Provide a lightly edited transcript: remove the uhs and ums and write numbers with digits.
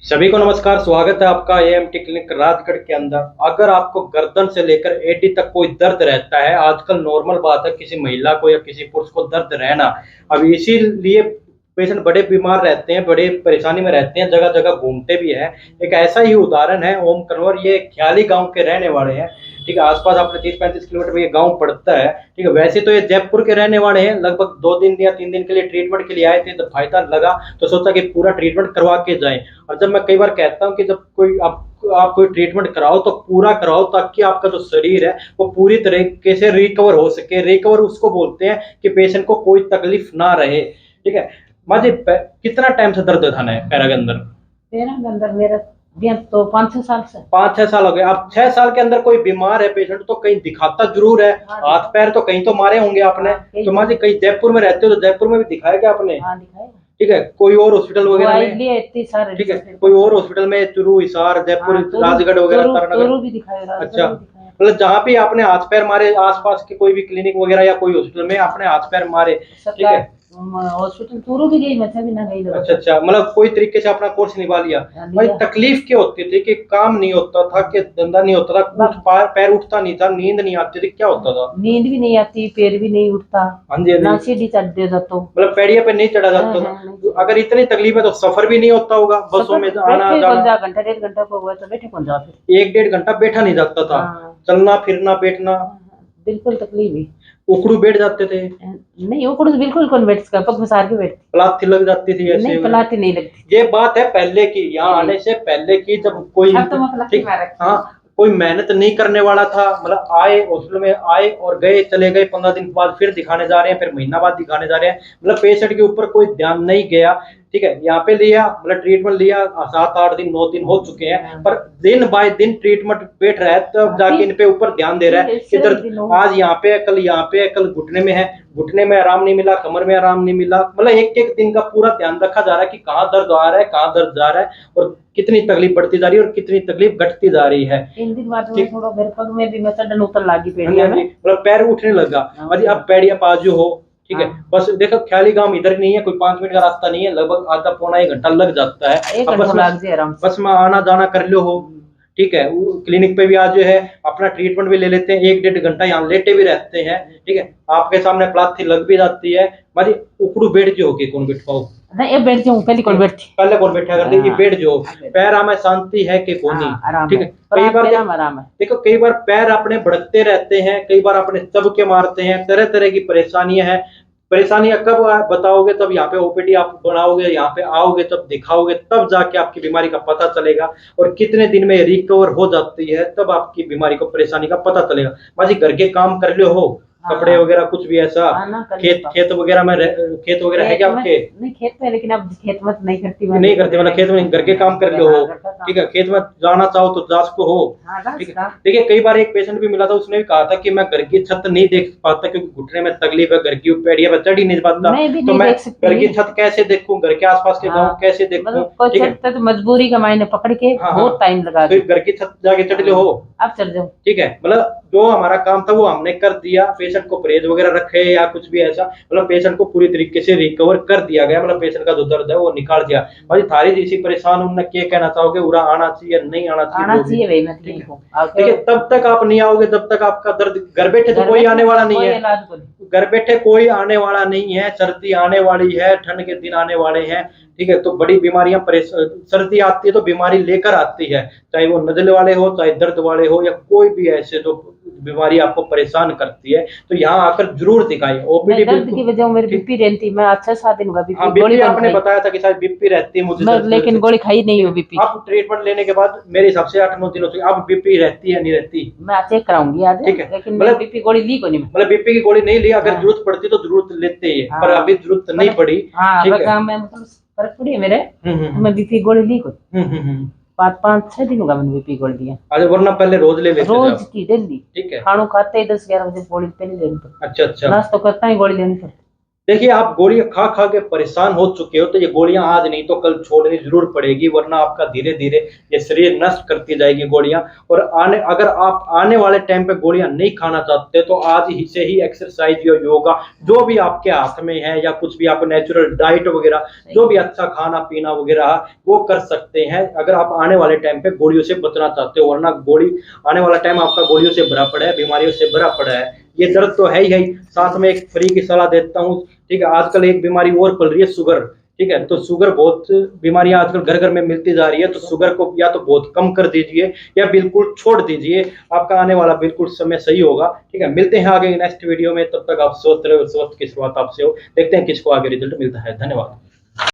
सभी को नमस्कार। स्वागत है आपका एएमटी क्लिनिक राजगढ़ के अंदर। अगर आपको गर्दन से लेकर एडी तक कोई दर्द रहता है, आजकल नॉर्मल बात है किसी महिला को या किसी पुरुष को दर्द रहना। अब इसीलिए पेशेंट बड़े बीमार रहते हैं, बड़े परेशानी में रहते हैं, जगह जगह घूमते भी हैं। एक ऐसा ही उदाहरण है ओम कन्वर। ये ख्याली गांव के रहने वाले हैं। ठीक है, आसपास आपने 30-35 किलोमीटर में ये गांव पड़ता है। ठीक है, वैसे तो ये जयपुर के रहने वाले हैं। लगभग 2 दिन या 3 दिन के लिए ट्रीटमेंट के लिए आए थे, जब फायदा लगा तो सोचा कि पूरा ट्रीटमेंट करवा के जाएं। और जब मैं कई बार कहता हूं कि जब कोई आप कोई ट्रीटमेंट कराओ तो पूरा कराओ, ताकि आपका जो शरीर है वो पूरी तरीके से रिकवर हो सके। रिकवर उसको बोलते हैं कि पेशेंट को कोई तकलीफ ना रहे। ठीक है माँ जी, कितना टाइम से दर्द था पैरा के अंदर? पैरा के अंदर मेरा तो 5-6 साल से। 5-6 साल हो गए। अब 6 साल के अंदर कोई बीमार है पेशेंट तो कहीं दिखाता जरूर है। हाथ पैर तो कहीं तो मारे होंगे आपने। तो माँ जी कहीं जयपुर में रहते हो तो जयपुर में भी दिखाया क्या आपने? हाँ, दिखाया। ठीक है, कोई और हॉस्पिटल वगैरह में? ठीक है, कोई और हॉस्पिटल में चुरू, हिसार, जयपुर, राजगढ़ वगैरह, तारानगर भी दिखाया। अच्छा, मतलब जहाँ भी आपने हाथ पैर मारे, आसपास के कोई भी क्लिनिक वगैरह या कोई हॉस्पिटल में आपने हाथ पैर मारे? ठीक है, हॉस्पिटल चूरू भी गई, मैं भी ना गई। अच्छा, मतलब कोई तरीके से अपना कोर्स निभा लिया। भाई तकलीफ क्या होती थी कि काम नहीं होता था, कि धंधा नहीं होता था, पैर उठता नहीं था, नींद नहीं आती थी, क्या होता था? नींद भी नहीं आती, पैर भी नहीं उठता। हाँ जी, ना सीढ़ी चढ़ दे जाता, मतलब पैड़िया पे नहीं चढ़ा जाता था। अगर इतनी तकलीफ है तो सफर भी नहीं होता होगा, बसों में आना जाना। घंटा 1.5 घंटा को हुआ तो बैठे कौन जाते, 1-1.5 घंटा बैठा नहीं जाता था। चलना फिरना बैठना बिल्कुल तकलीफ है। उखड़ू बैठ जाते थे? नहीं, उखड़ू तो बिल्कुल कौन बैठ सकता, पग फसार के बैठती। पलाथी लग जाती थी ऐसे? नहीं, पलाथी नहीं लगती। ये बात है पहले की, यहाँ आने से पहले की, जब कोई हाँ कोई मेहनत नहीं करने वाला था। मतलब आए हॉस्पिटल में, आए और गए, चले गए, 15 दिन बाद फिर दिखाने जा रहे हैं, फिर महीना बाद दिखाने जा रहे हैं। मतलब पेशेंट के ऊपर कोई ध्यान नहीं गया। ठीक है, यहाँ पे लिया, मतलब ट्रीटमेंट लिया, 7-8 दिन 9 दिन हो चुके हैं, पर दिन बाय दिन ट्रीटमेंट बैठ रहा है, तब जाके इन पे ऊपर ध्यान दे रहा है कि दर्द आज यहाँ पे है, कल यहाँ पे है, कल घुटने में है, घुटने में आराम नहीं मिला, कमर में आराम नहीं मिला। मतलब एक एक दिन का पूरा ध्यान रखा जा रहा है कि कहाँ दर्द आ रहा है, कहाँ दर्द जा रहा है, और कितनी तकलीफ बढ़ती जा रही है और कितनी तकलीफ घटती जा रही है। 3 दिन बाद थोड़ा मेरे पग में भी चढ़न उतर लगी, पेड़िया में मतलब पैर उठने लगा। अब पेड़िया बाजू हो। ठीक है, बस देखो ख्याली गांव इधर नहीं है, कोई 5 मिनट का रास्ता नहीं है, लगभग आधा पौना 1 घंटा लग जाता है। बस में आना जाना कर लो हो। ठीक है, क्लिनिक पे भी आज जो है अपना ट्रीटमेंट भी ले लेते हैं, 1-1.5 घंटा यहाँ लेटे भी रहते हैं। ठीक है, आपके सामने प्लाथी लग भी जाती है। माजी उकड़ू बैठ जो होगी कौन बैठ पाओ? नहीं, ये बैठ जाऊं, पहले कौन बैठती, पहले कौन बैठा करते, ये बैठ जो पैर में शांति है कि कोनी? ठीक है, कई बार आराम है। देखो कई बार पैर अपने भड़कते रहते हैं, कई बार अपने चब के मारते हैं, तरह तरह की परेशानियां हैं। परेशानियां कब बताओगे? तब यहाँ पे ओपीडी आप बनाओगे, यहाँ पे आओगे, तब दिखाओगे, तब जाके आपकी बीमारी का पता चलेगा। और कितने दिन में रिकवर हो जाती है, तब आपकी बीमारी को, परेशानी का पता चलेगा। माजी घर के काम कर लो हो, कपड़े वगैरह कुछ भी ऐसा? खेत वगैरह में, खेत वगैरह है क्या आपके? नहीं, खेत में, लेकिन अब खेत में नहीं करती, नहीं करते, मतलब खेत में घर के काम कर लो हो। ठीक है, खेत में जाना चाहो तो जा सको हो। ठीक है, देखिए कई बार एक पेशेंट भी मिला था, उसने भी कहा था कि मैं घर की छत नहीं देख पाता क्योंकि घुटने में तकलीफ है, घर की पेड़िया पर चढ़ ही नहीं पाता, तो मैं घर की छत कैसे देखूं, घर के आसपास के गाँव कैसे देखूं? ठीक है, तो मजबूरी का मायने पकड़ के बहुत टाइम लगा, घर की छत जाके चढ़ लो हो, अब चढ़ जाओ। ठीक है, मतलब जो हमारा काम था वो हमने कर दिया। पेशेंट को परहेज वगैरह रखे या कुछ भी ऐसा, मतलब पेशेंट को पूरी तरीके से रिकवर कर दिया गया। मतलब पेशेंट का जो दर्द है वो निकाल दिया। भाई थारी जैसी परेशान उन्हें क्या कहना चाहोगे? उरा आना चाहिए या नहीं आना चाहिए? देखिए तब तक आप नहीं आओगे जब तक आपका दर्द, घर बैठे तो कोई आने वाला नहीं है, घर बैठे कोई आने वाला नहीं है। सर्दी आने वाली है, ठंड के दिन आने वाले हैं। ठीक है, तो बड़ी बीमारियां, सर्दी आती है तो बीमारी लेकर आती है, चाहे वो नजले वाले हो, चाहे दर्द वाले हो, या कोई भी ऐसे जो बीमारी आपको परेशान करती है, तो यहाँ आकर जरूर दिखाइए। ओपीडी दर्द की वजह मेरी बीपी रहती, मैं 6-7 दिन का बीपी गोली आपने बताया था कि शायद बीपी रहती है मुझे, लेकिन गोली खाई नहीं हो बीपी। अब ट्रीटमेंट लेने के बाद मेरे हिसाब से 8-9 दिन हो चुके, अब बीपी रहती है नहीं रहती? मैं चेक कराऊंगी आज। ठीक है, लेकिन मतलब बीपी गोली ली को नहीं, मतलब बीपी की गोली नहीं ली। अगर जरूरत पड़ती तो जरूरत लेते हैं, पर अभी जरूरत नहीं पड़ी। मतलब फर्क पड़ी है मेरे, मैं बीपी गोली ली को 5-6 दिन होगा मैंने बीपी गोली लिया। अच्छा, वरना पहले रोज ले लेते? रोज की डेली। ठीक है, खाना खाते ही 10-11 बजे गोली पहले लेनी पड़ती। अच्छा, नाश्ता करता ही गोली लेनी पड़ती। देखिए, आप गोलियां खा खा के परेशान हो चुके हो, तो ये गोलियां आज नहीं तो कल छोड़नी जरूर पड़ेगी, वरना आपका धीरे धीरे ये शरीर नष्ट करती जाएगी गोलियां। और अगर आप आने वाले टाइम पे गोलियां नहीं खाना चाहते तो आज ही से ही एक्सरसाइज या योगा जो भी आपके हाथ में है, या कुछ भी आप नेचुरल डाइट वगैरह जो भी अच्छा खाना पीना वगैरह वो कर सकते हैं, अगर आप आने वाले टाइम पे गोलियों से बचना चाहते हो। वरना गोली आने वाला टाइम आपका गोलियों से भरा पड़ा है, बीमारियों से भरा पड़ा है। ये दर्द तो है ही, साथ में एक फ्री की सलाह देता हूँ। ठीक है, आजकल एक बीमारी और पल रही है, शुगर। ठीक है, तो शुगर बहुत बीमारियां आजकल घर घर में मिलती जा रही है, तो शुगर को या तो बहुत कम कर दीजिए या बिल्कुल छोड़ दीजिए, आपका आने वाला बिल्कुल समय सही होगा। ठीक है, मिलते हैं आगे नेक्स्ट वीडियो में, तब तक आप स्वस्थ रहो, स्वस्थ की शुरुआत आपसे हो। देखते हैं किसको आगे रिजल्ट मिलता है। धन्यवाद।